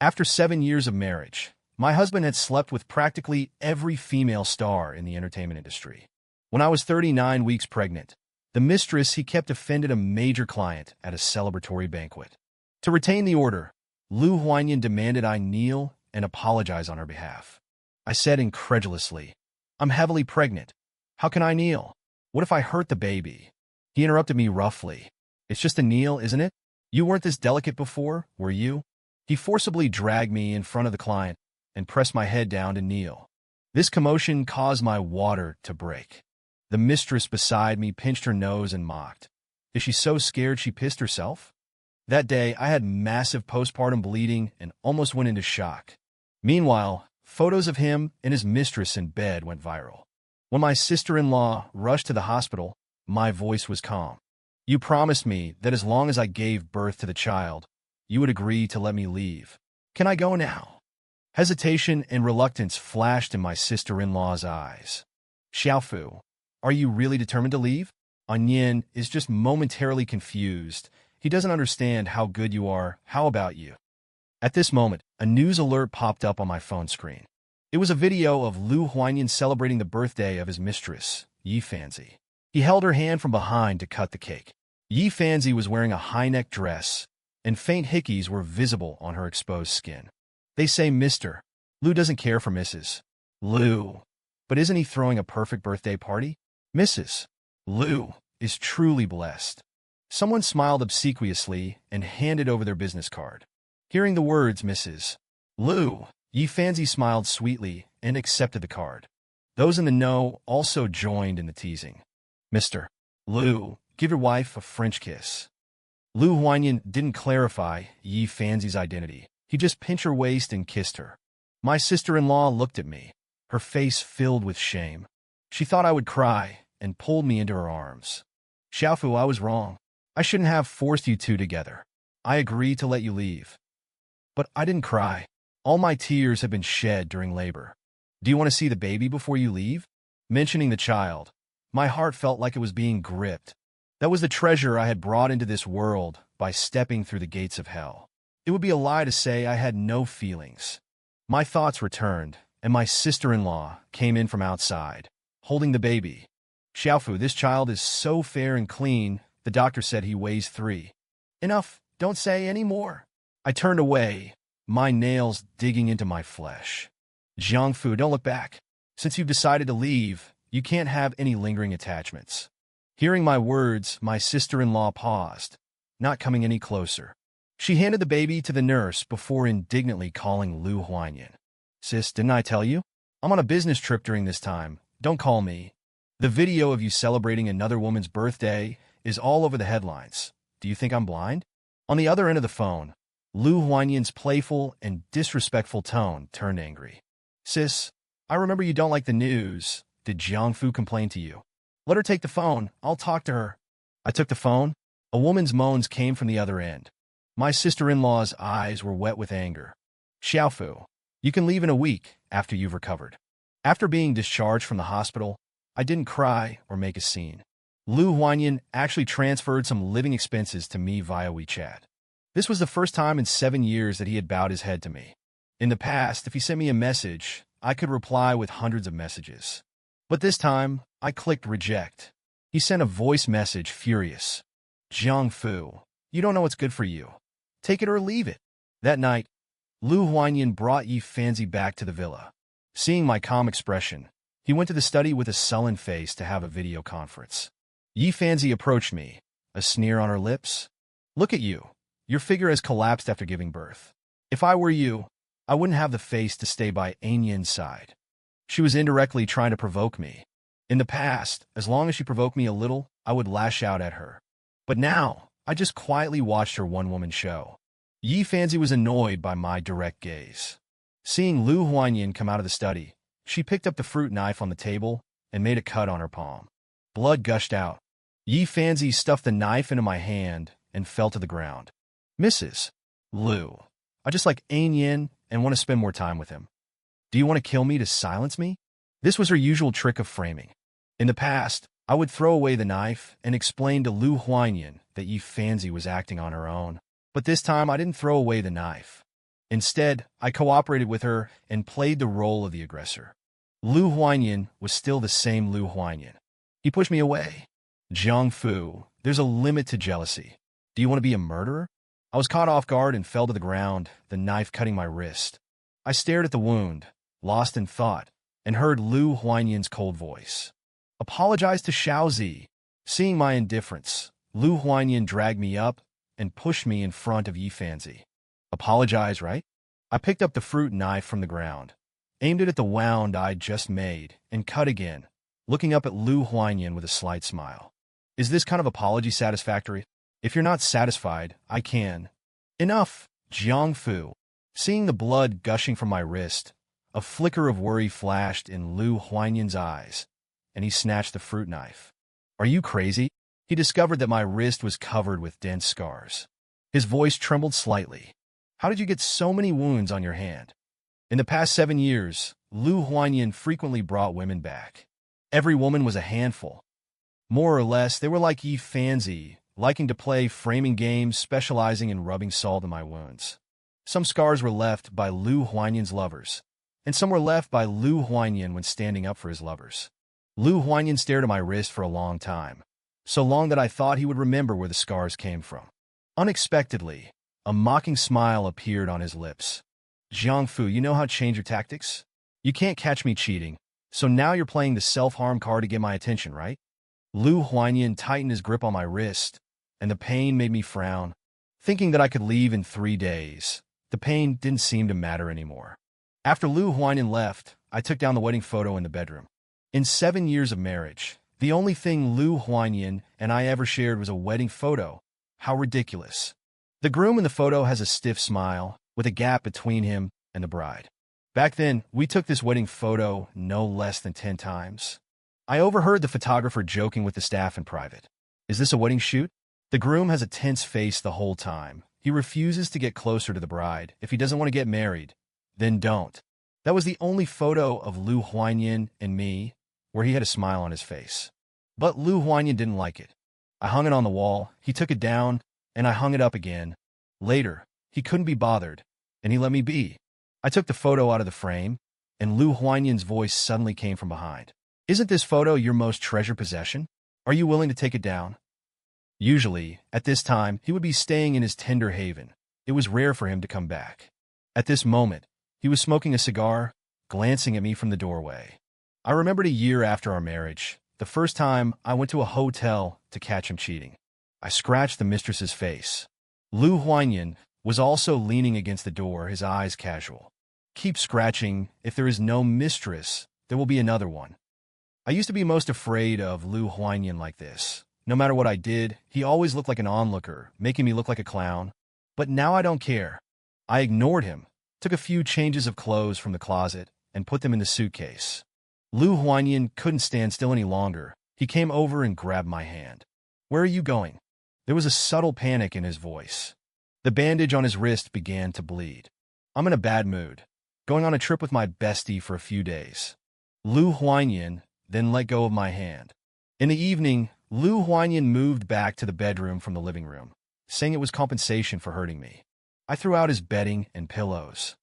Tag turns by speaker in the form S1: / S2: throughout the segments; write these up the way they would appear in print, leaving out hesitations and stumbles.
S1: After 7 years of marriage, my husband had slept with practically every female star in the entertainment industry. When I was 39 weeks pregnant, the mistress he kept offended a major client at a celebratory banquet. To retain the order, Lu Huanyan demanded I kneel and apologize on her behalf. I said incredulously, "I'm heavily pregnant. How can I kneel? What if I hurt the baby?" He interrupted me roughly. "It's just a kneel, isn't it? You weren't this delicate before, were you?" He forcibly dragged me in front of the client and pressed my head down to kneel. This commotion caused my water to break. The mistress beside me pinched her nose and mocked. Is she so scared she pissed herself? That day, I had massive postpartum bleeding and almost went into shock. Meanwhile, photos of him and his mistress in bed went viral. When my sister-in-law rushed to the hospital, my voice was calm. "You promised me that as long as I gave birth to the child, you would agree to let me leave. Can I go now?" Hesitation and reluctance flashed in my sister-in-law's eyes. "Xiaofu, are you really determined to leave?" Onion is just momentarily confused. He doesn't understand how good you are. How about you? At this moment, a news alert popped up on my phone screen. It was a video of Lu Huanyan celebrating the birthday of his mistress, Yi Fanzi. He held her hand from behind to cut the cake. Yi Fanzi was wearing a high-neck dress, and faint hickeys were visible on her exposed skin. They say Mr. Lu doesn't care for Mrs. Lu. But isn't he throwing a perfect birthday party? Mrs. Lu is truly blessed. Someone smiled obsequiously and handed over their business card. Hearing the words Mrs. Lu, Yi Fanzi smiled sweetly and accepted the card. Those in the know also joined in the teasing. "Mr. Lu, give your wife a French kiss." Lu Huanyan didn't clarify Yi Fanzi's identity. He just pinched her waist and kissed her. My sister-in-law looked at me, her face filled with shame. She thought I would cry and pulled me into her arms. "Xiaofu, I was wrong. I shouldn't have forced you two together. I agreed to let you leave." But I didn't cry. All my tears have been shed during labor. "Do you want to see the baby before you leave?" Mentioning the child, my heart felt like it was being gripped. That was the treasure I had brought into this world by stepping through the gates of hell. It would be a lie to say I had no feelings. My thoughts returned, and my sister-in-law came in from outside, holding the baby. "Xiaofu, this child is so fair and clean, the doctor said he weighs 3. "Enough, don't say any more." I turned away, my nails digging into my flesh. "Jiangfu, don't look back. Since you've decided to leave, you can't have any lingering attachments." Hearing my words, my sister-in-law paused, not coming any closer. She handed the baby to the nurse before indignantly calling Lu Huanyan. "Sis, didn't I tell you? I'm on a business trip during this time. Don't call me." The video of you celebrating another woman's birthday is all over the headlines. Do you think I'm blind? On the other end of the phone, Lu Huanyan's playful and disrespectful tone turned angry. "Sis, I remember you don't like the news. Did Jiangfu complain to you? Let her take the phone. I'll talk to her." I took the phone. A woman's moans came from the other end. My sister-in-law's eyes were wet with anger. "Xiaofu, you can leave in a week after you've recovered." After being discharged from the hospital, I didn't cry or make a scene. Lu Huanyan actually transferred some living expenses to me via WeChat. This was the first time in 7 years that he had bowed his head to me. In the past, if he sent me a message, I could reply with hundreds of messages. But this time, I clicked reject. He sent a voice message, furious. "Jiangfu, you don't know what's good for you. Take it or leave it." That night, Lu Huanyan brought Yi Fanzi back to the villa. Seeing my calm expression, he went to the study with a sullen face to have a video conference. Yi Fanzi approached me, a sneer on her lips. "Look at you. Your figure has collapsed after giving birth. If I were you, I wouldn't have the face to stay by Anyan's side." She was indirectly trying to provoke me. In the past, as long as she provoked me a little, I would lash out at her. But now, I just quietly watched her one-woman show. Yi Fanzi was annoyed by my direct gaze. Seeing Lu Huanyan come out of the study, she picked up the fruit knife on the table and made a cut on her palm. Blood gushed out. Yi Fanzi stuffed the knife into my hand and fell to the ground. "Mrs. Lu, I just like Anyan and want to spend more time with him. Do you want to kill me to silence me?" This was her usual trick of framing. In the past, I would throw away the knife and explain to Lu Huanyan that Yi Fanzi was acting on her own. But this time, I didn't throw away the knife. Instead, I cooperated with her and played the role of the aggressor. Lu Huanyan was still the same Lu Huanyan. He pushed me away. Jiang Fu, there's a limit to jealousy. Do you want to be a murderer? I was caught off guard and fell to the ground, the knife cutting my wrist. I stared at the wound, lost in thought, and heard Lu Huanyan's cold voice. Apologize to Xiaozi. Seeing my indifference, Lu Huanyan dragged me up and pushed me in front of Yi Fanzi. Apologize, right? I picked up the fruit knife from the ground, aimed it at the wound I'd just made, and cut again, looking up at Lu Huanyan with a slight smile. Is this kind of apology satisfactory? If you're not satisfied, I can. Enough, Jiang Fu. Seeing the blood gushing from my wrist, a flicker of worry flashed in Lu Huanyan's eyes, and he snatched the fruit knife. Are you crazy? He discovered that my wrist was covered with dense scars. His voice trembled slightly. How did you get so many wounds on your hand? In the past 7 years, Lu Huanyan frequently brought women back. Every woman was a handful. More or less, they were like Yi Fanzi, liking to play framing games, specializing in rubbing salt in my wounds. Some scars were left by Lu Huanyan's lovers, and some were left by Lu Huanyan when standing up for his lovers. Lu Huanyan stared at my wrist for a long time, so long that I thought he would remember where the scars came from. Unexpectedly, a mocking smile appeared on his lips. Jiang Fu, you know how to change your tactics? You can't catch me cheating, so now you're playing the self-harm card to get my attention, right? Lu Huanyan tightened his grip on my wrist, and the pain made me frown. Thinking that I could leave in 3 days, the pain didn't seem to matter anymore. After Lu Huanyan left, I took down the wedding photo in the bedroom. In 7 years of marriage, the only thing Lu Huanyan and I ever shared was a wedding photo. How ridiculous. The groom in the photo has a stiff smile, with a gap between him and the bride. Back then, we took this wedding photo no less than 10 times. I overheard the photographer joking with the staff in private. Is this a wedding shoot? The groom has a tense face the whole time. He refuses to get closer to the bride. If he doesn't want to get married, then don't. That was the only photo of Lu Huanyan and me where he had a smile on his face. But Lu Huanyan didn't like it. I hung it on the wall, he took it down, and I hung it up again. Later, he couldn't be bothered, and he let me be. I took the photo out of the frame, and Lu Huanyan's voice suddenly came from behind. Isn't this photo your most treasured possession? Are you willing to take it down? Usually, at this time, he would be staying in his tender haven. It was rare for him to come back. At this moment, he was smoking a cigar, glancing at me from the doorway. I remembered a year after our marriage, the first time I went to a hotel to catch him cheating. I scratched the mistress's face. Lu Huanyan was also leaning against the door, his eyes casual. Keep scratching. If there is no mistress, there will be another one. I used to be most afraid of Lu Huanyan like this. No matter what I did, he always looked like an onlooker, making me look like a clown. But now I don't care. I ignored him, took a few changes of clothes from the closet, and put them in the suitcase. Lu Huanyan couldn't stand still any longer. He came over and grabbed my hand. Where are you going? There was a subtle panic in his voice. The bandage on his wrist began to bleed. I'm in a bad mood. Going on a trip with my bestie for a few days. Lu Huanyan then let go of my hand. In the evening, Lu Huanyan moved back to the bedroom from the living room, saying it was compensation for hurting me. I threw out his bedding and pillows.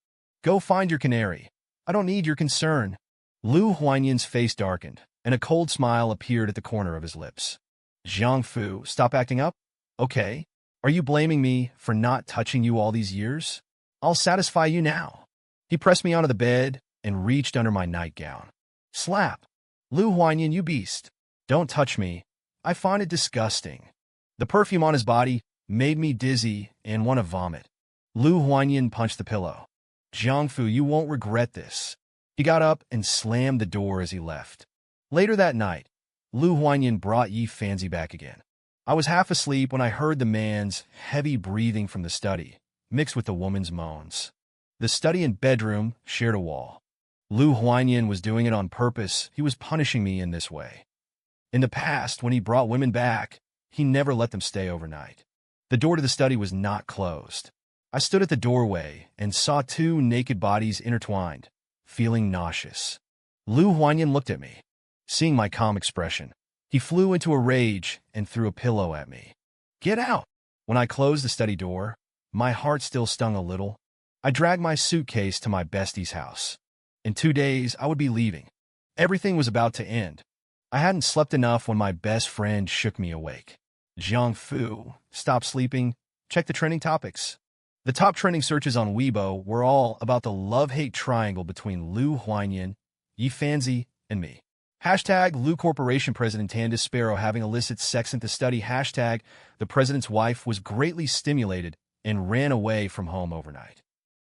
S1: Go find your canary. I don't need your concern. Lu Huanyan's face darkened, and a cold smile appeared at the corner of his lips. Jiang Fu, stop acting up? Okay. Are you blaming me for not touching you all these years? I'll satisfy you now. He pressed me onto the bed and reached under my nightgown. Slap. Lu Huanyan, you beast. Don't touch me. I find it disgusting. The perfume on his body made me dizzy and want to vomit. Lu Huanyan punched the pillow. Jiang Fu, you won't regret this. He got up and slammed the door as he left. Later that night, Lu Huanyan brought Yi Fanzi back again. I was half asleep when I heard the man's heavy breathing from the study, mixed with the woman's moans. The study and bedroom shared a wall. Lu Huanyan was doing it on purpose. He was punishing me in this way. In the past, when he brought women back, he never let them stay overnight. The door to the study was not closed. I stood at the doorway and saw 2 naked bodies intertwined, feeling nauseous. Lu Huanyan looked at me. Seeing my calm expression, he flew into a rage and threw a pillow at me. Get out! When I closed the study door, my heart still stung a little. I dragged my suitcase to my bestie's house. In 2 days, I would be leaving. Everything was about to end. I hadn't slept enough when my best friend shook me awake. Jiang Fu, stop sleeping, check the trending topics. The top trending searches on Weibo were all about the love-hate triangle between Liu Huanyan, Yi Fanzi, and me. Hashtag Liu Corporation President Tandis Sparrow having illicit sex at the study. Hashtag the president's wife was greatly stimulated and ran away from home overnight.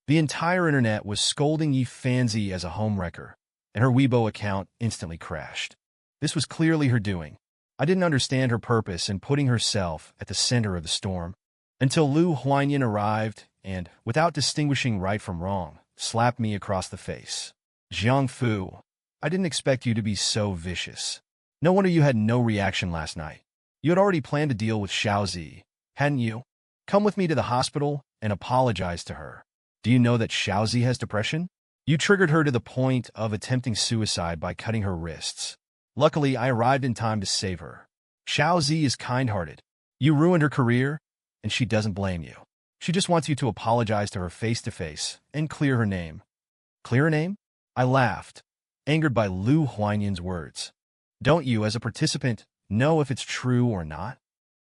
S1: The entire internet was scolding Yi Fanzi as a homewrecker, and her Weibo account instantly crashed. This was clearly her doing. I didn't understand her purpose in putting herself at the center of the storm, until Liu Huanyan arrived and, without distinguishing right from wrong, slapped me across the face. Jiang Fu, I didn't expect you to be so vicious. No wonder you had no reaction last night. You had already planned to deal with Xiaozi, hadn't you? Come with me to the hospital and apologize to her. Do you know that Xiaozi has depression? You triggered her to the point of attempting suicide by cutting her wrists. Luckily, I arrived in time to save her. Xiaozi is kind-hearted. You ruined her career, and she doesn't blame you. She just wants you to apologize to her face-to-face and clear her name. Clear her name? I laughed, angered by Liu Huanyan's words. Don't you, as a participant, know if it's true or not?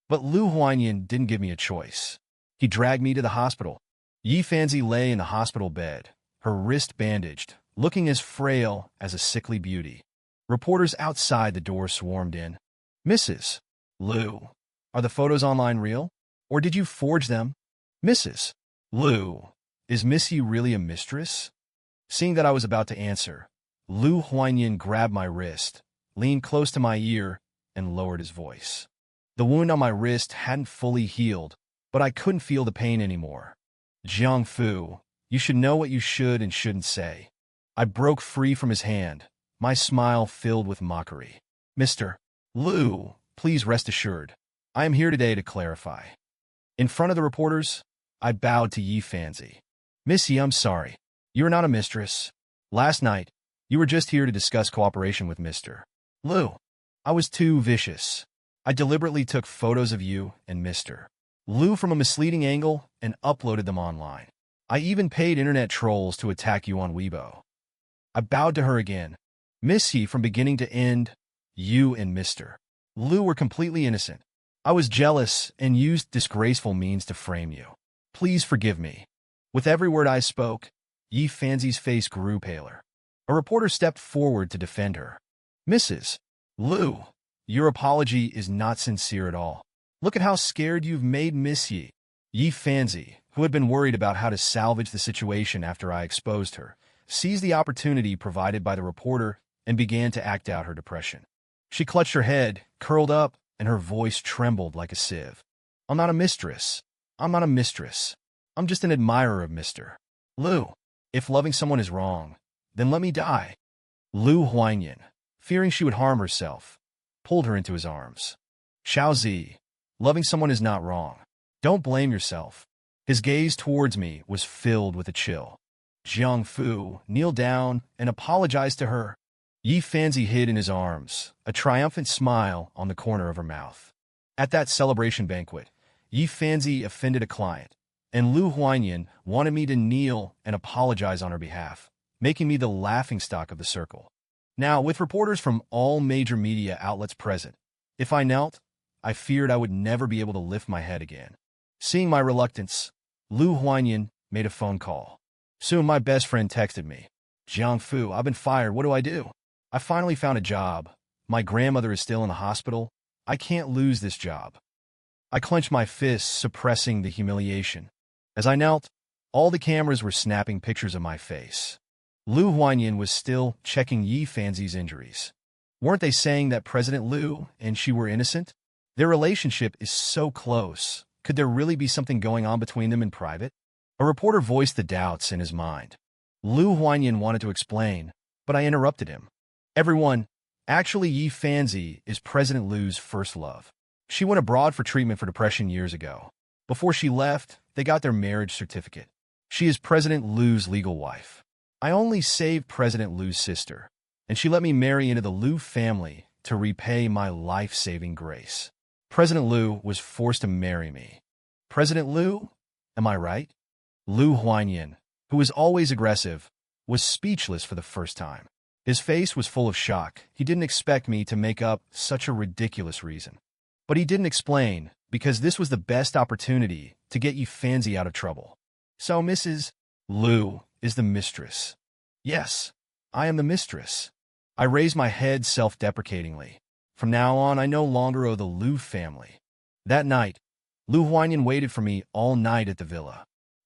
S1: But Liu Huanyan didn't give me a choice. He dragged me to the hospital. Yi Fanzi lay in the hospital bed, her wrist bandaged, looking as frail as a sickly beauty. Reporters outside the door swarmed in. Mrs. Liu, are the photos online real? Or did you forge them? Mrs. Liu, is Missy really a mistress? Seeing that I was about to answer, Liu Huanyan grabbed my wrist, leaned close to my ear, and lowered his voice. The wound on my wrist hadn't fully healed, but I couldn't feel the pain anymore. Jiang Fu, you should know what you should and shouldn't say. I broke free from his hand, my smile filled with mockery. Mr. Liu, please rest assured. I am here today to clarify. In front of the reporters, I bowed to Yi Fanzi. Missy, I'm sorry. You are not a mistress. Last night, you were just here to discuss cooperation with Mr. Liu. I was too vicious. I deliberately took photos of you and Mr. Liu from a misleading angle and uploaded them online. I even paid internet trolls to attack you on Weibo. I bowed to her again. Missy, from beginning to end, you and Mr. Liu were completely innocent. I was jealous and used disgraceful means to frame you. Please forgive me. With every word I spoke, Yi Fanzi's face grew paler. A reporter stepped forward to defend her. Mrs. Liu, your apology is not sincere at all. Look at how scared you've made Miss Yi. Yi Fanzi, who had been worried about how to salvage the situation after I exposed her, seized the opportunity provided by the reporter and began to act out her depression. She clutched her head, curled up, and her voice trembled like a sieve. I'm not a mistress. I'm not a mistress. I'm just an admirer of Mr. Liu. If loving someone is wrong, then let me die. Liu Huanyan, fearing she would harm herself, pulled her into his arms. Xiaozi, loving someone is not wrong. Don't blame yourself. His gaze towards me was filled with a chill. Jiang Fu kneeled down and apologized to her. Yi Fanzi hid in his arms, a triumphant smile on the corner of her mouth. At that celebration banquet, Yi Fanzi offended a client, and Liu Huanyan wanted me to kneel and apologize on her behalf, making me the laughingstock of the circle. Now, with reporters from all major media outlets present, if I knelt, I feared I would never be able to lift my head again. Seeing my reluctance, Liu Huanyan made a phone call. Soon my best friend texted me. Jiang Fu, I've been fired. What do I do? I finally found a job. My grandmother is still in the hospital. I can't lose this job. I clenched my fists, suppressing the humiliation. As I knelt, all the cameras were snapping pictures of my face. Liu Huanyan was still checking Yi Fanzi's injuries. Weren't they saying that President Liu and she were innocent? Their relationship is so close. Could there really be something going on between them in private? A reporter voiced the doubts in his mind. Liu Huanyan wanted to explain, but I interrupted him. Everyone, actually Yi Fanzi is President Liu's first love. She went abroad for treatment for depression years ago. Before she left, they got their marriage certificate. She is President Liu's legal wife. I only saved President Liu's sister, and she let me marry into the Liu family to repay my life-saving grace. President Liu was forced to marry me. President Liu? Am I right? Liu Huanyan, who was always aggressive, was speechless for the first time. His face was full of shock. He didn't expect me to make up such a ridiculous reason. But he didn't explain, because this was the best opportunity to get you fancy out of trouble. So Mrs. Lou is the mistress. Yes, I am the mistress. I raised my head self-deprecatingly. From now on, I no longer owe the Lou family. That night, Lou Huanyan waited for me all night at the villa.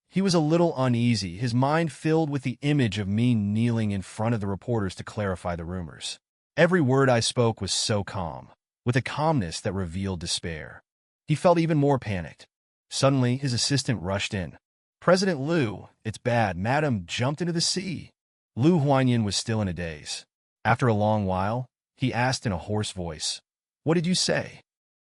S1: He was a little uneasy, his mind filled with the image of me kneeling in front of the reporters to clarify the rumors. Every word I spoke was so calm, with a calmness that revealed despair. He felt even more panicked. Suddenly, his assistant rushed in. "President Lou, it's bad. Madam jumped into the sea." Lou Huanyan was still in a daze. After a long while, he asked in a hoarse voice, "What did you say?"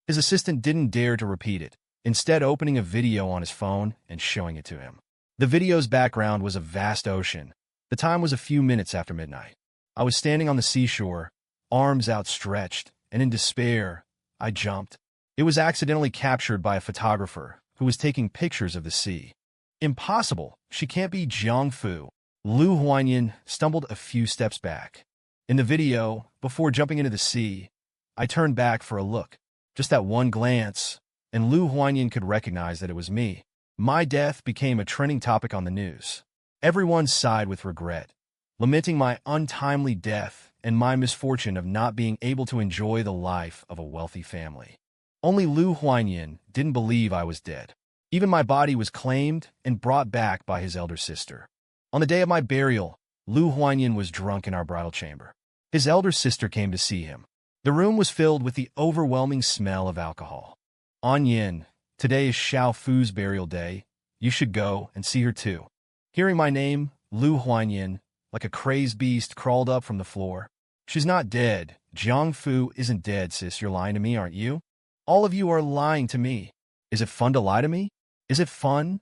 S1: His assistant didn't dare to repeat it, instead opening a video on his phone and showing it to him. The video's background was a vast ocean. The time was a few minutes after midnight. I was standing on the seashore, arms outstretched, and in despair, I jumped. It was accidentally captured by a photographer who was taking pictures of the sea. Impossible! She can't be Jiangfu. Lou Huanyan stumbled a few steps back. In the video, before jumping into the sea, I turned back for a look. Just that one glance, and Lou Huanyan could recognize that it was me. My death became a trending topic on the news. Everyone sighed with regret, lamenting my untimely death and my misfortune of not being able to enjoy the life of a wealthy family. Only Lou Huanyan didn't believe I was dead. Even my body was claimed and brought back by his elder sister. On the day of my burial, Lou Huanyan was drunk in our bridal chamber. His elder sister came to see him. The room was filled with the overwhelming smell of alcohol. "Yin, today is Xiao Fu's burial day. You should go and see her too." Hearing my name, Lou Huanyan, like a crazed beast, crawled up from the floor. "She's not dead. Jiangfu isn't dead, sis. You're lying to me, aren't you? All of you are lying to me. Is it fun to lie to me? Is it fun?"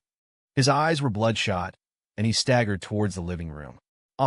S1: His eyes were bloodshot, and he staggered towards the living room.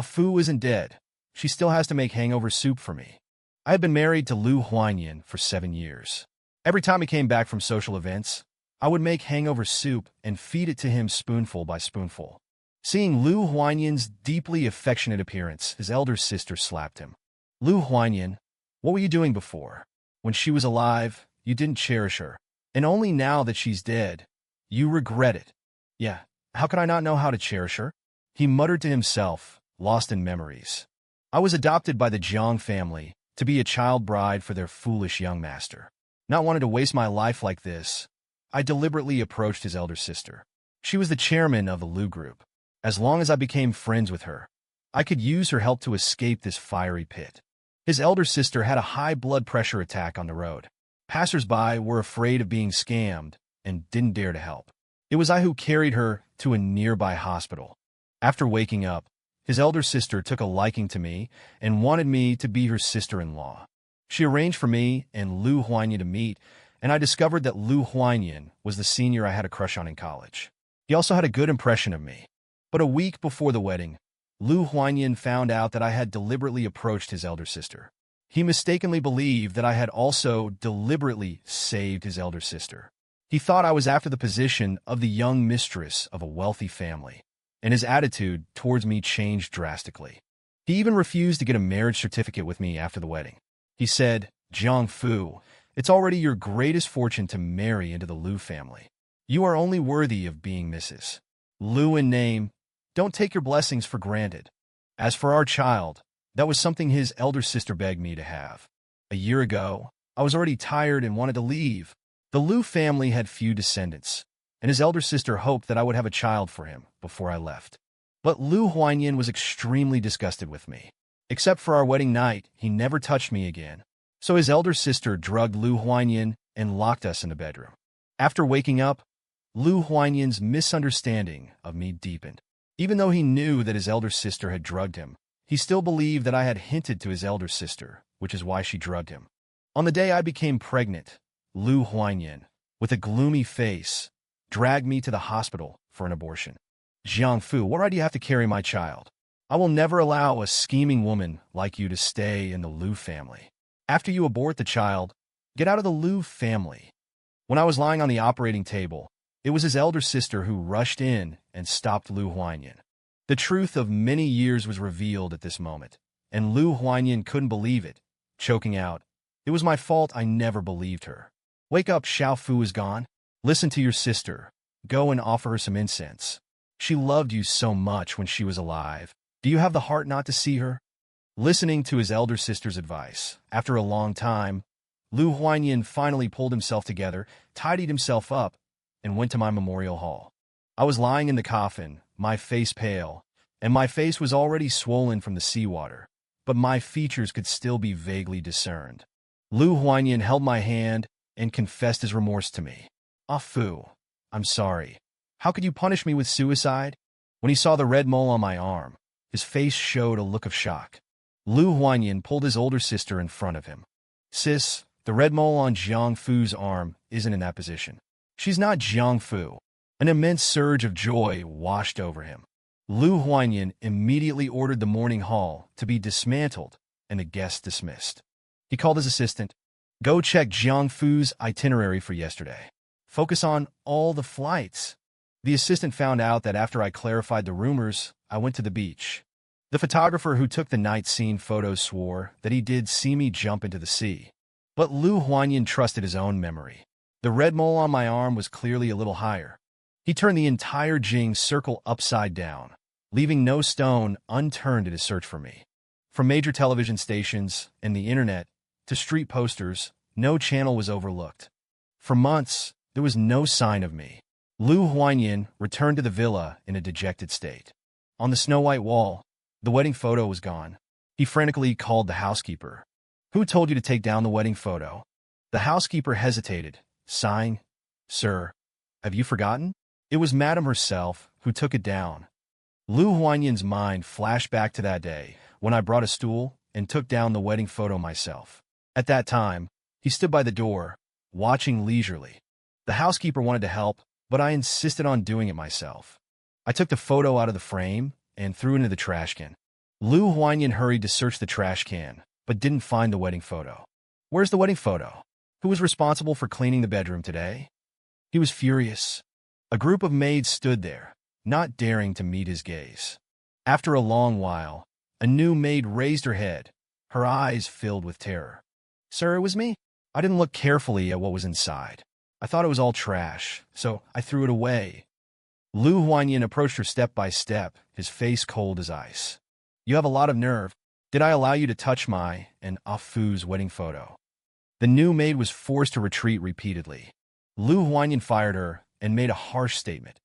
S1: "Fu isn't dead. She still has to make hangover soup for me." I had been married to Lou Huanyan for 7 years. Every time he came back from social events, I would make hangover soup and feed it to him spoonful by spoonful. Seeing Lou Huanyan's deeply affectionate appearance, his elder sister slapped him. "Lou Huanyan, what were you doing before? When she was alive, you didn't cherish her. And only now that she's dead, you regret it." "Yeah, how could I not know how to cherish her?" he muttered to himself, lost in memories. I was adopted by the Jiang family to be a child bride for their foolish young master. Not wanting to waste my life like this, I deliberately approached his elder sister. She was the chairman of the Lou group. As long as I became friends with her, I could use her help to escape this fiery pit. His elder sister had a high blood pressure attack on the road. Passers-by were afraid of being scammed and didn't dare to help. It was I who carried her to a nearby hospital. After waking up, his elder sister took a liking to me and wanted me to be her sister-in-law. She arranged for me and Lou Huanyan to meet, and I discovered that Lou Huanyan was the senior I had a crush on in college. He also had a good impression of me. But a week before the wedding, Lou Huanyan found out that I had deliberately approached his elder sister. He mistakenly believed that I had also deliberately saved his elder sister. He thought I was after the position of the young mistress of a wealthy family, and his attitude towards me changed drastically. He even refused to get a marriage certificate with me after the wedding. He said, "Jiangfu, it's already your greatest fortune to marry into the Lou family. You are only worthy of being Mrs. Lou in name. Don't take your blessings for granted." As for our child, that was something his elder sister begged me to have. A year ago, I was already tired and wanted to leave. The Lou family had few descendants, and his elder sister hoped that I would have a child for him before I left. But Lou Huanyan was extremely disgusted with me. Except for our wedding night, he never touched me again. So his elder sister drugged Lou Huanyan and locked us in the bedroom. After waking up, Lou Huanyan's misunderstanding of me deepened. Even though he knew that his elder sister had drugged him, he still believed that I had hinted to his elder sister, which is why she drugged him. On the day I became pregnant, Lou Huanyan, with a gloomy face, dragged me to the hospital for an abortion. "Jiangfu, what right do you have to carry my child? I will never allow a scheming woman like you to stay in the Lou family. After you abort the child, get out of the Lou family." When I was lying on the operating table, it was his elder sister who rushed in and stopped Lou Huanyan. The truth of many years was revealed at this moment, and Lu Huanyan couldn't believe it, choking out, "It was my fault, I never believed her. Wake up, Xiao Fu is gone. Listen to your sister. Go and offer her some incense. She loved you so much when she was alive. Do you have the heart not to see her?" Listening to his elder sister's advice, after a long time, Lu Huanyan finally pulled himself together, tidied himself up, and went to my memorial hall. I was lying in the coffin, my face pale, and my face was already swollen from the seawater, but my features could still be vaguely discerned. Lu Huanyan held my hand and confessed his remorse to me. "Ah Fu, I'm sorry. How could you punish me with suicide?" When he saw the red mole on my arm, his face showed a look of shock. Lu Huanyan pulled his older sister in front of him. "Sis, the red mole on Jiang Fu's arm isn't in that position. She's not Jiang Fu." An immense surge of joy washed over him. Lu Huanyan immediately ordered the mourning hall to be dismantled and the guests dismissed. He called his assistant. "Go check Jiang Fu's itinerary for yesterday. Focus on all the flights." The assistant found out that after I clarified the rumors, I went to the beach. The photographer who took the night scene photos swore that he did see me jump into the sea. But Lu Huanyan trusted his own memory. The red mole on my arm was clearly a little higher. He turned the entire Jing circle upside down, leaving no stone unturned in his search for me. From major television stations and the internet to street posters, no channel was overlooked. For months, there was no sign of me. Lu Huanyan returned to the villa in a dejected state. On the snow-white wall, the wedding photo was gone. He frantically called the housekeeper. "Who told you to take down the wedding photo?" The housekeeper hesitated, sighing, "Sir, have you forgotten? It was Madame herself who took it down." Lu Huanyan's mind flashed back to that day when I brought a stool and took down the wedding photo myself. At that time, he stood by the door, watching leisurely. The housekeeper wanted to help, but I insisted on doing it myself. I took the photo out of the frame and threw it into the trash can. Lu Huanyan hurried to search the trash can, but didn't find the wedding photo. "Where's the wedding photo? Who was responsible for cleaning the bedroom today?" He was furious. A group of maids stood there, not daring to meet his gaze. After a long while, a new maid raised her head, her eyes filled with terror. "Sir, it was me. I didn't look carefully at what was inside. I thought it was all trash, so I threw it away." Lu Huanyan approached her step by step, his face cold as ice. "You have a lot of nerve. Did I allow you to touch my and Ah Fu's wedding photo?" The new maid was forced to retreat repeatedly. Lu Huanyan fired her and made a harsh statement.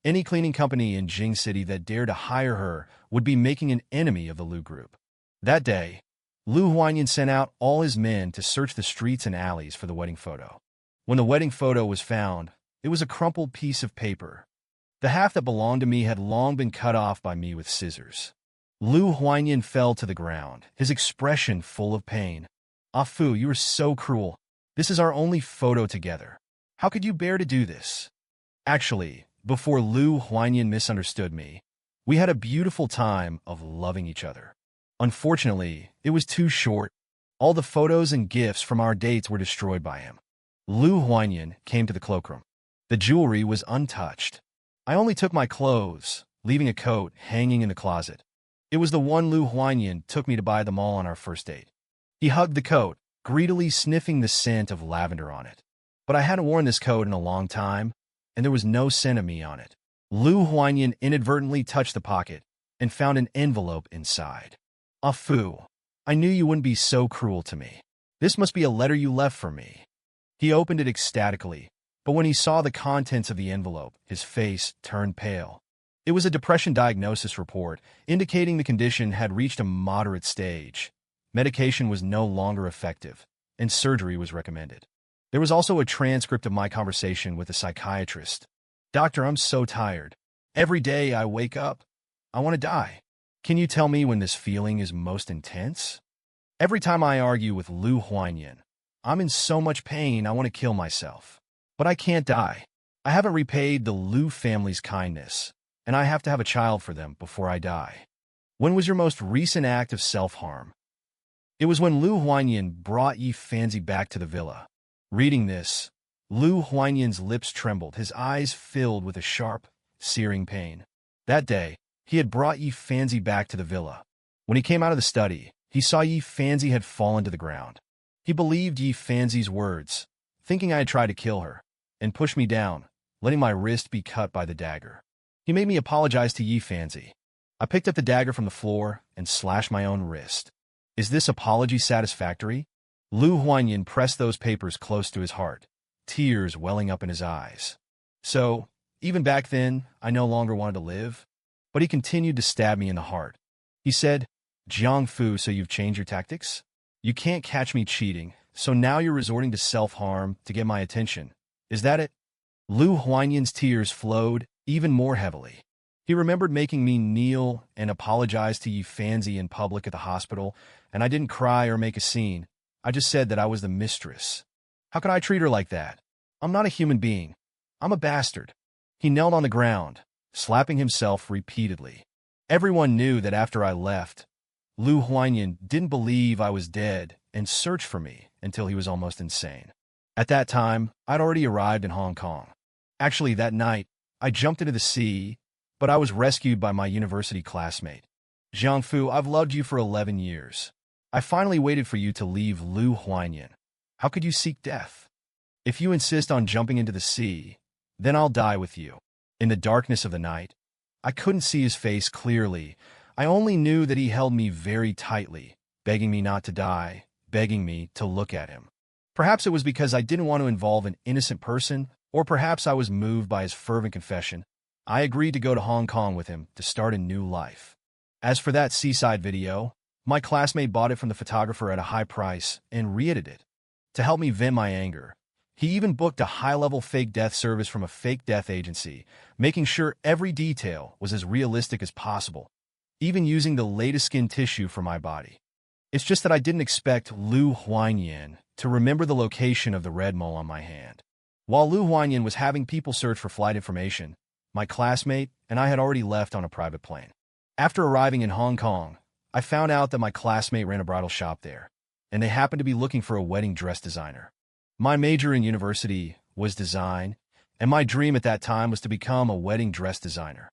S1: Any cleaning company in Jing City that dared to hire her would be making an enemy of the Lu Group. That day, Lu Huanyan sent out all his men to search the streets and alleys for the wedding photo. When the wedding photo was found, it was a crumpled piece of paper. The half that belonged to me had long been cut off by me with scissors. Lu Huanyan fell to the ground, his expression full of pain. "Ah Fu, you are so cruel. This is our only photo together. How could you bear to do this?" Actually, before Lu Huanyan misunderstood me, we had a beautiful time of loving each other. Unfortunately, it was too short. All the photos and gifts from our dates were destroyed by him. Lu Huanyan came to the cloakroom. The jewelry was untouched. I only took my clothes, leaving a coat hanging in the closet. It was the one Lu Huanyan took me to buy at the mall on our first date. He hugged the coat, greedily sniffing the scent of lavender on it. But I hadn't worn this coat in a long time, and there was no scent of me on it. Lu Huanyan inadvertently touched the pocket and found an envelope inside. "Ah Fu, I knew you wouldn't be so cruel to me. This must be a letter you left for me." He opened it ecstatically, but when he saw the contents of the envelope, his face turned pale. It was a depression diagnosis report, indicating the condition had reached a moderate stage. Medication was no longer effective, and surgery was recommended. There was also a transcript of my conversation with a psychiatrist. "Doctor, I'm so tired. Every day I wake up, I want to die. Can you tell me when this feeling is most intense? Every time I argue with Lu Huanyan, I'm in so much pain I want to kill myself. But I can't die. I haven't repaid the Lu family's kindness, and I have to have a child for them before I die. When was your most recent act of self-harm?" It was when Lu Huanyan brought Yi Fanzi back to the villa. Reading this, Lu Huanyan's lips trembled, his eyes filled with a sharp, searing pain. That day, He had brought Yi Fanzi back to the villa. When he came out of the study, he saw Yi Fanzi had fallen to the ground. He believed Yi Fanzi's words, thinking I had tried to kill her, and pushed me down, letting my wrist be cut by the dagger. He made me apologize to Yi Fanzi. I picked up the dagger from the floor and slashed my own wrist. Is this apology satisfactory? Lu Huanyan pressed those papers close to his heart, tears welling up in his eyes. So, even back then, I no longer wanted to live, but he continued to stab me in the heart. He said, "Jiang Fu, so you've changed your tactics? You can't catch me cheating, so now you're resorting to self-harm to get my attention. Is that it?" Lu Huanyan's tears flowed even more heavily. He remembered making me kneel and apologize to Yi Fanzi in public at the hospital, and I didn't cry or make a scene. I just said that I was the mistress. How could I treat her like that? I'm not a human being. I'm a bastard. He knelt on the ground, slapping himself repeatedly. Everyone knew that after I left, Lu Huanyan didn't believe I was dead and searched for me until he was almost insane. At that time, I'd already arrived in Hong Kong. Actually, that night, I jumped into the sea, but I was rescued by my university classmate. "Jiang Fu, I've loved you for 11 years. I finally waited for you to leave Lu Huanyan. How could you seek death? If you insist on jumping into the sea, then I'll die with you." In the darkness of the night, I couldn't see his face clearly. I only knew that he held me very tightly, begging me not to die, begging me to look at him. Perhaps it was because I didn't want to involve an innocent person, or perhaps I was moved by his fervent confession. I agreed to go to Hong Kong with him to start a new life. As for that seaside video, my classmate bought it from the photographer at a high price and re-edited it. To help me vent my anger, he even booked a high-level fake death service from a fake death agency, making sure every detail was as realistic as possible, even using the latest skin tissue for my body. It's just that I didn't expect Lu Huanyan to remember the location of the red mole on my hand. While Lu Huanyan was having people search for flight information, my classmate and I had already left on a private plane. After arriving in Hong Kong, I found out that my classmate ran a bridal shop there, and they happened to be looking for a wedding dress designer. My major in university was design, and my dream at that time was to become a wedding dress designer.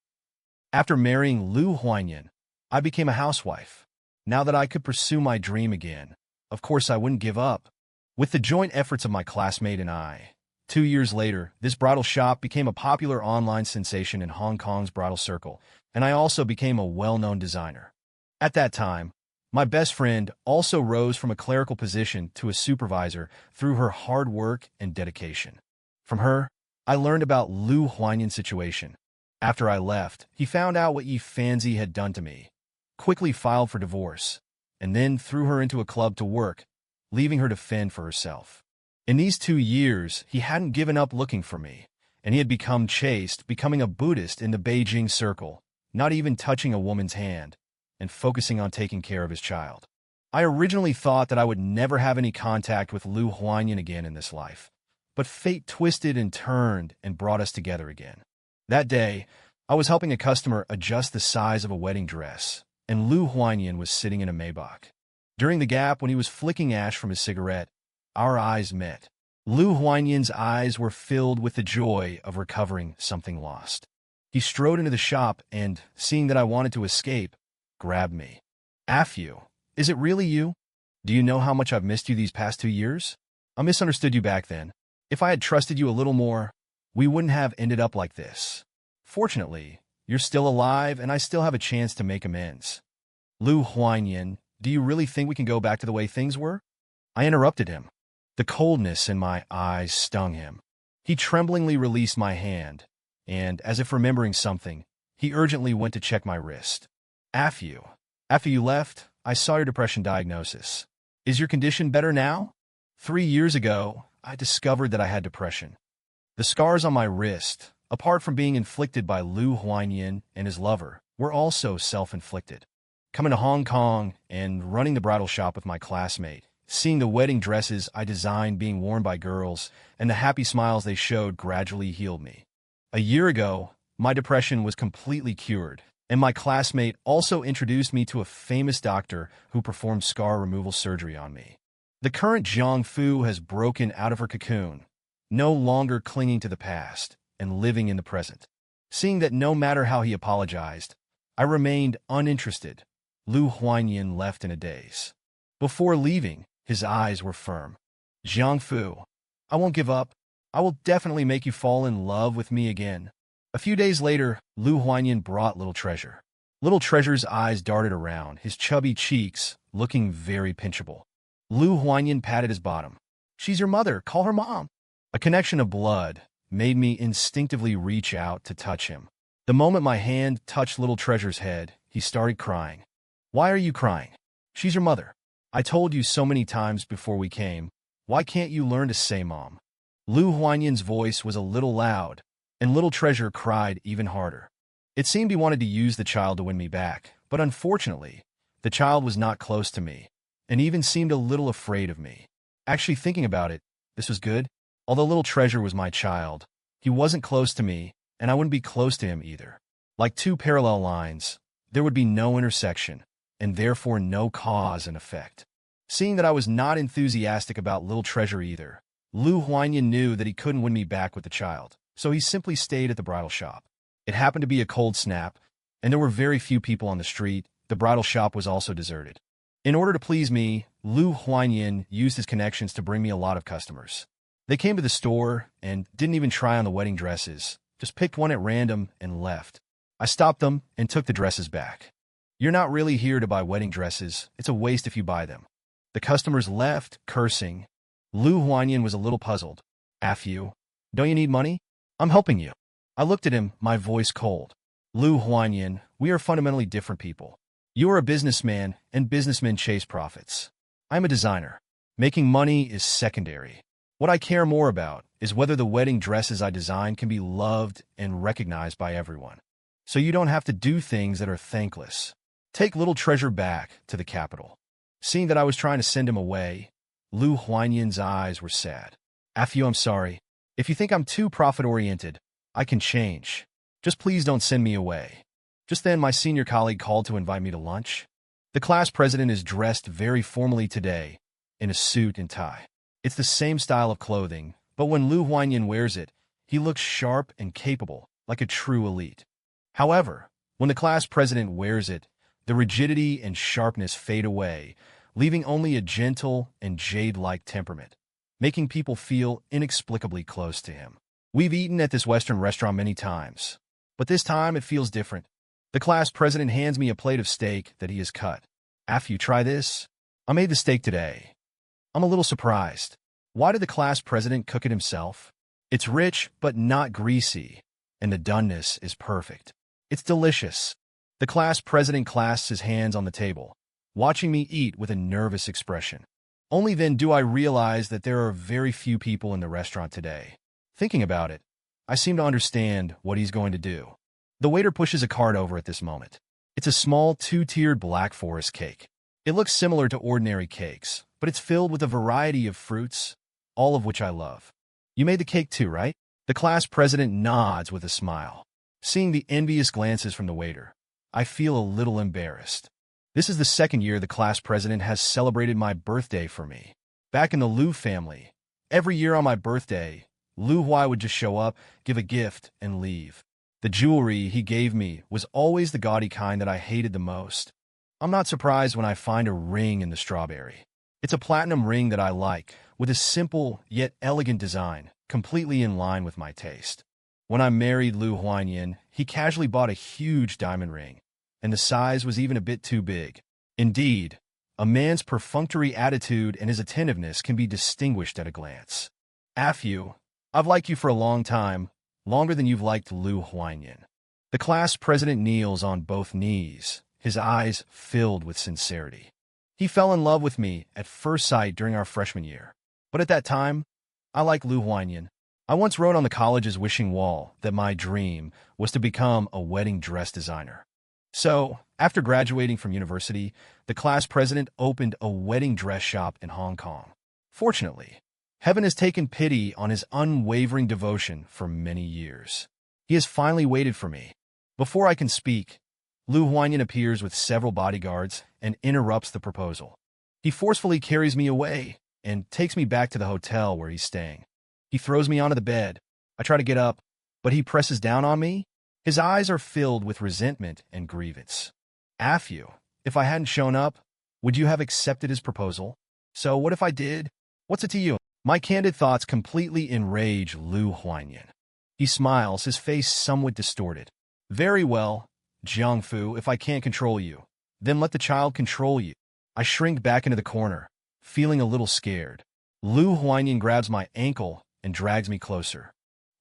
S1: After marrying Lu Huanyan, I became a housewife. Now that I could pursue my dream again, of course I wouldn't give up. With the joint efforts of my classmate and I, 2 years later, this bridal shop became a popular online sensation in Hong Kong's bridal circle, and I also became a well-known designer. At that time, my best friend also rose from a clerical position to a supervisor through her hard work and dedication. From her, I learned about Lu Huanyan's situation. After I left, he found out what Yi Fanzi had done to me, quickly filed for divorce, and then threw her into a club to work, leaving her to fend for herself. In these 2 years, he hadn't given up looking for me, and he had become chaste, becoming a Buddhist in the Beijing circle, not even touching a woman's hand, and focusing on taking care of his child. I originally thought that I would never have any contact with Lu Huanyan again in this life, but fate twisted and turned and brought us together again. That day, I was helping a customer adjust the size of a wedding dress, and Lu Huanyan was sitting in a Maybach. During the gap when he was flicking ash from his cigarette, our eyes met. Lu Huanyan's eyes were filled with the joy of recovering something lost. He strode into the shop and, seeing that I wanted to escape, grabbed me. "Afyu, is it really you? Do you know how much I've missed you these past 2 years? I misunderstood you back then. If I had trusted you a little more, we wouldn't have ended up like this. Fortunately, you're still alive and I still have a chance to make amends. Lu Huanyan, do you really think we can go back to the way things were?" I interrupted him. The coldness in my eyes stung him. He tremblingly released my hand, and, as if remembering something, he urgently went to check my wrist. "Afyu, after you left, I saw your depression diagnosis. Is your condition better now?" 3 years ago, I discovered that I had depression. The scars on my wrist, apart from being inflicted by Lu Huanyan and his lover, were also self-inflicted. Coming to Hong Kong and running the bridal shop with my classmate, seeing the wedding dresses I designed being worn by girls, and the happy smiles they showed gradually healed me. A year ago, my depression was completely cured, and my classmate also introduced me to a famous doctor who performed scar removal surgery on me. The current Jiang Fu has broken out of her cocoon, no longer clinging to the past and living in the present. Seeing that no matter how he apologized, I remained uninterested. Lu Huanyin left in a daze. Before leaving, his eyes were firm. Jiangfu, I won't give up. I will definitely make you fall in love with me again. A few days later, Lu Huanyin brought Little Treasure. Little Treasure's eyes darted around, his chubby cheeks looking very pinchable. Lu Huanyin patted his bottom. She's your mother. Call her mom. A connection of blood made me instinctively reach out to touch him. The moment my hand touched Little Treasure's head, he started crying. Why are you crying? She's your mother. I told you so many times before we came. Why can't you learn to say mom? Lu Huanyin's voice was a little loud, and Little Treasure cried even harder. It seemed he wanted to use the child to win me back, but unfortunately, the child was not close to me, and even seemed a little afraid of me. Actually thinking about it, this was good. Although Little Treasure was my child, he wasn't close to me, and I wouldn't be close to him either. Like two parallel lines, there would be no intersection, and therefore no cause and effect. Seeing that I was not enthusiastic about Little Treasure either, Lu Huanyin knew that he couldn't win me back with the child, so he simply stayed at the bridal shop. It happened to be a cold snap, and there were very few people on the street. The bridal shop was also deserted. In order to please me, Lu Huanyin used his connections to bring me a lot of customers. They came to the store and didn't even try on the wedding dresses, just picked one at random and left. I stopped them and took the dresses back. You're not really here to buy wedding dresses. It's a waste if you buy them. The customers left, cursing. Lu Huanyin was a little puzzled. You, don't you need money? I'm helping you. I looked at him, my voice cold. Lu Huanyin, we are fundamentally different people. You are a businessman, and businessmen chase profits. I'm a designer. Making money is secondary. What I care more about is whether the wedding dresses I design can be loved and recognized by everyone. So you don't have to do things that are thankless. Take Little Treasure back to the capital. Seeing that I was trying to send him away, Lu Huanyin's eyes were sad. You, I'm sorry. If you think I'm too profit-oriented, I can change. Just please don't send me away. Just then, my senior colleague called to invite me to lunch. The class president is dressed very formally today, in a suit and tie. It's the same style of clothing, but when Lu Huanyin wears it, he looks sharp and capable, like a true elite. However, when the class president wears it, the rigidity and sharpness fade away, leaving only a gentle and jade-like temperament, making people feel inexplicably close to him. We've eaten at this Western restaurant many times, but this time it feels different. The class president hands me a plate of steak that he has cut. You try this? I made the steak today. I'm a little surprised. Why did the class president cook it himself? It's rich, but not greasy, and the doneness is perfect. It's delicious. The class president clasps his hands on the table, watching me eat with a nervous expression. Only then do I realize that there are very few people in the restaurant today. Thinking about it, I seem to understand what he's going to do. The waiter pushes a cart over at this moment. It's a small two-tiered Black Forest cake. It looks similar to ordinary cakes, but it's filled with a variety of fruits, all of which I love. You made the cake too, right? The class president nods with a smile. Seeing the envious glances from the waiter, I feel a little embarrassed. This is the second year the class president has celebrated my birthday for me. Back in the Lu family, every year on my birthday, Lu Huai would just show up, give a gift, and leave. The jewelry he gave me was always the gaudy kind that I hated the most. I'm not surprised when I find a ring in the strawberry. It's a platinum ring that I like, with a simple yet elegant design, completely in line with my taste. When I married Lu Huanyin, he casually bought a huge diamond ring, and the size was even a bit too big. Indeed, a man's perfunctory attitude and his attentiveness can be distinguished at a glance. You, I've liked you for a long time, longer than you've liked Lu Huanyin. The class president kneels on both knees, his eyes filled with sincerity. He fell in love with me at first sight during our freshman year. But at that time, I liked Lu Huanyin. I once wrote on the college's wishing wall that my dream was to become a wedding dress designer. So, after graduating from university, the class president opened a wedding dress shop in Hong Kong. Fortunately, heaven has taken pity on his unwavering devotion for many years. He has finally waited for me. Before I can speak, Lu Huanyin appears with several bodyguards and interrupts the proposal. He forcefully carries me away and takes me back to the hotel where he's staying. He throws me onto the bed. I try to get up, but he presses down on me. His eyes are filled with resentment and grievance. Afyu, if I hadn't shown up, would you have accepted his proposal? So what if I did? What's it to you? My candid thoughts completely enrage Lu Huanyan. He smiles, his face somewhat distorted. Very well, Jiangfu, if I can't control you, then let the child control you. I shrink back into the corner, feeling a little scared. Lu Huanyan grabs my ankle and drags me closer.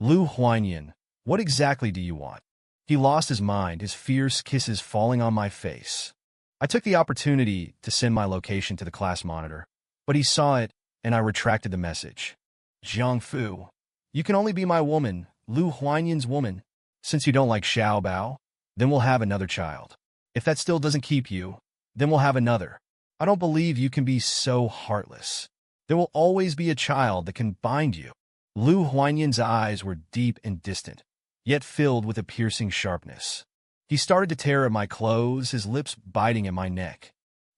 S1: Lu Huanyan, what exactly do you want? He lost his mind, his fierce kisses falling on my face. I took the opportunity to send my location to the class monitor, but he saw it, and I retracted the message. Jiangfu, you can only be my woman, Lu Huanyan's woman. Since you don't like Xiao Bao, then we'll have another child. If that still doesn't keep you, then we'll have another. I don't believe you can be so heartless. There will always be a child that can bind you. Lu Huanyan's eyes were deep and distant, yet filled with a piercing sharpness. He started to tear at my clothes, his lips biting at my neck.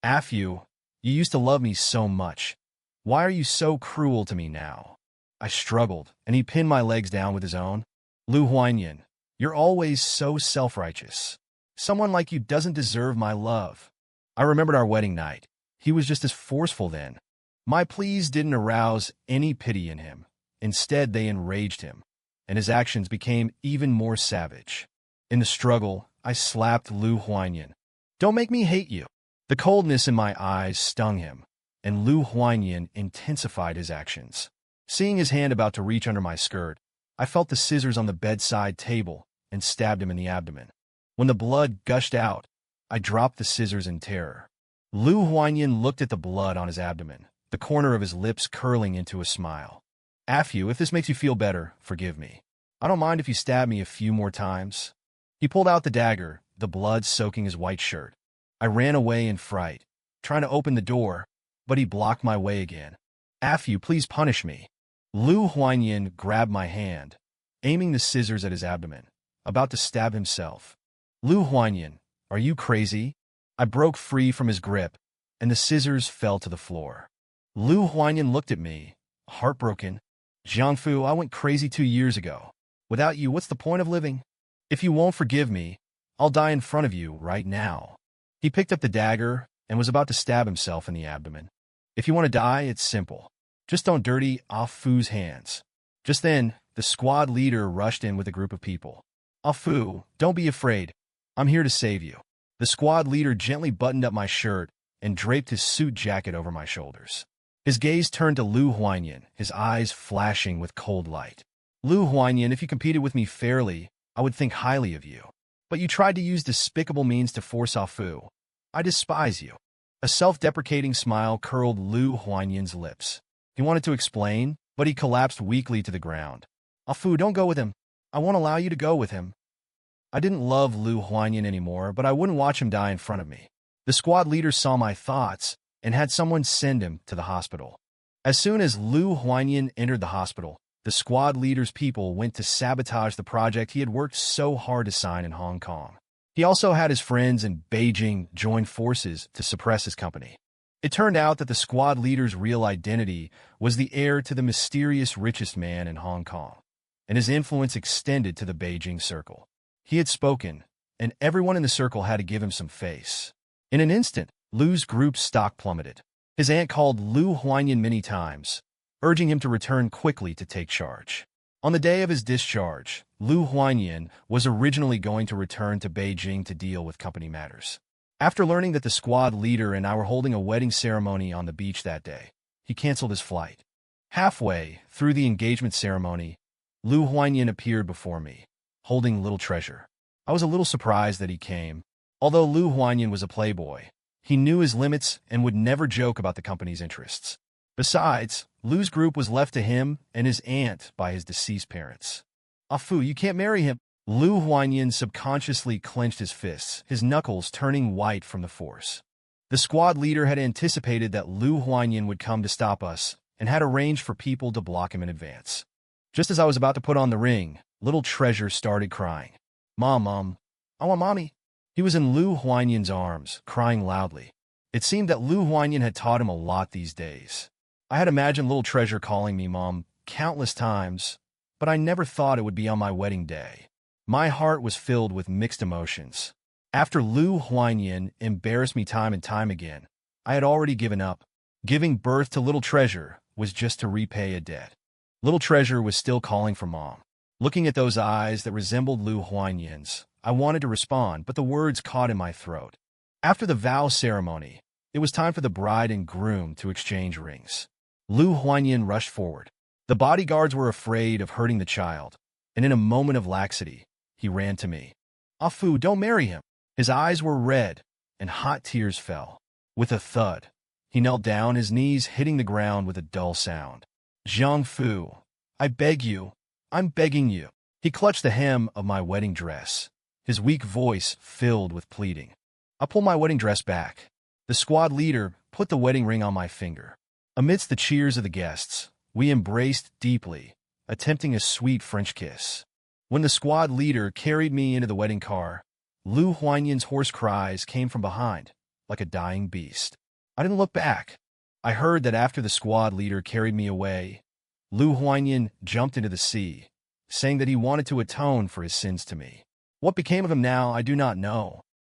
S1: Afyu, you used to love me so much. Why are you so cruel to me now? I struggled, and he pinned my legs down with his own. Lu Huanyan, you're always so self-righteous. Someone like you doesn't deserve my love. I remembered our wedding night. He was just as forceful then. My pleas didn't arouse any pity in him. Instead, they enraged him, and his actions became even more savage. In the struggle, I slapped Lu Huanyan. Don't make me hate you. The coldness in my eyes stung him, and Lu Huanyan intensified his actions. Seeing his hand about to reach under my skirt, I felt the scissors on the bedside table and stabbed him in the abdomen. When the blood gushed out, I dropped the scissors in terror. Lu Huanyan looked at the blood on his abdomen, the corner of his lips curling into a smile. Afyu, if this makes you feel better, forgive me. I don't mind if you stab me a few more times. He pulled out the dagger, the blood soaking his white shirt. I ran away in fright, trying to open the door, but he blocked my way again. Afyu, please punish me. Lu Huanyan grabbed my hand, aiming the scissors at his abdomen, about to stab himself. Lu Huanyan, are you crazy? I broke free from his grip, and the scissors fell to the floor. Lu Huanyan looked at me, heartbroken. Jiangfu, I went crazy 2 years ago. Without you, what's the point of living? If you won't forgive me, I'll die in front of you right now. He picked up the dagger and was about to stab himself in the abdomen. If you want to die, it's simple. Just don't dirty Afu's hands. Just then, the squad leader rushed in with a group of people. Afu, don't be afraid. I'm here to save you. The squad leader gently buttoned up my shirt and draped his suit jacket over my shoulders. His gaze turned to Lu Huanyan, his eyes flashing with cold light. Lu Huanyan, if you competed with me fairly, I would think highly of you. But you tried to use despicable means to force Afu. I despise you. A self-deprecating smile curled Lu Huanyan's lips. He wanted to explain, but he collapsed weakly to the ground. Afu, don't go with him. I won't allow you to go with him. I didn't love Lu Huanyan anymore, but I wouldn't watch him die in front of me. The squad leader saw my thoughts and had someone send him to the hospital. As soon as Lu Huanyan entered the hospital, the squad leader's people went to sabotage the project he had worked so hard to sign in Hong Kong. He also had his friends in Beijing join forces to suppress his company. It turned out that the squad leader's real identity was the heir to the mysterious richest man in Hong Kong, and his influence extended to the Beijing circle. He had spoken, and everyone in the circle had to give him some face. In an instant, Lu's group's stock plummeted. His aunt called Lu Huanyan many times, urging him to return quickly to take charge. On the day of his discharge, Lu Huanyan was originally going to return to Beijing to deal with company matters. After learning that the squad leader and I were holding a wedding ceremony on the beach that day, he canceled his flight. Halfway through the engagement ceremony, Lu Huanyan appeared before me, holding little treasure. I was a little surprised that he came. Although Lu Huanyan was a playboy, he knew his limits and would never joke about the company's interests. Besides, Lu's group was left to him and his aunt by his deceased parents. Afu, you can't marry him. Lu Huanyan subconsciously clenched his fists, his knuckles turning white from the force. The squad leader had anticipated that Lu Huanyan would come to stop us and had arranged for people to block him in advance. Just as I was about to put on the ring, little treasure started crying. Mom, I want mommy. He was in Lu Huanyan's arms, crying loudly. It seemed that Lu Huanyan had taught him a lot these days. I had imagined little treasure calling me Mom countless times, but I never thought it would be on my wedding day. My heart was filled with mixed emotions. After Lu Huanyan embarrassed me time and time again, I had already given up. Giving birth to Little Treasure was just to repay a debt. Little Treasure was still calling for Mom. Looking at those eyes that resembled Lu Huanyan's, I wanted to respond, but the words caught in my throat. After the vow ceremony, it was time for the bride and groom to exchange rings. Lu Huanyan rushed forward. The bodyguards were afraid of hurting the child, and in a moment of laxity, he ran to me. "Ah Fu, don't marry him." His eyes were red, and hot tears fell. With a thud, he knelt down, his knees hitting the ground with a dull sound. "Zhang Fu, I beg you, I'm begging you." He clutched the hem of my wedding dress, his weak voice filled with pleading. I pulled my wedding dress back. The squad leader put the wedding ring on my finger. Amidst the cheers of the guests, we embraced deeply, attempting a sweet French kiss. When the squad leader carried me into the wedding car, Lu Huanyan's hoarse cries came from behind, like a dying beast. I didn't look back. I heard that after the squad leader carried me away, Lu Huanyan jumped into the sea, saying that he wanted to atone for his sins to me. What became of him now, I do not know.